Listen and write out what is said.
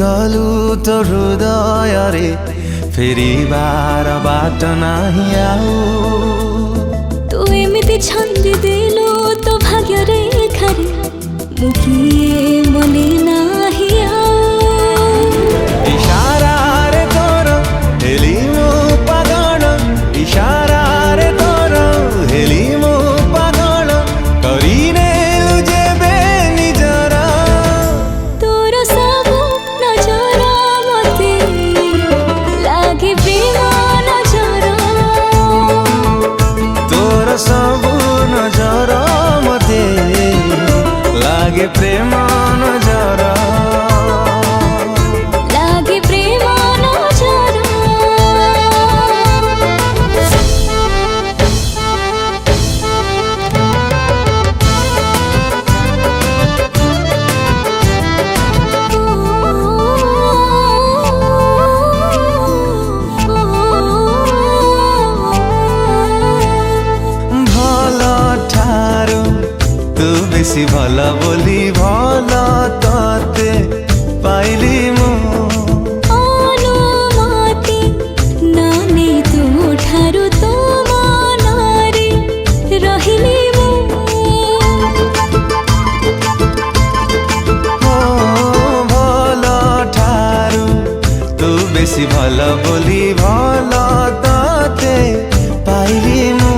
कलु तो हृदय रे फेरिबार बाट नाही आउ तू एमिति छंदी देलु तो भाग्य रेखारे मुकिए मने नाही इशारा रे तोर हेली मो पागल इशारा रे तोर हेली मो पागल करीने जेबे निजर तोर सबु नजर मते लागे प्रेम नजर तोर सबु नजर मते लागे प्रेम नजर लागे प्रेम नजर बेसी भला बोली भला ताते पाइली मु अनुमति नानी तू ठारू तो मनारे रहिली मु भला ठारू तू बेसी भला बोली भला ताते पाइली मु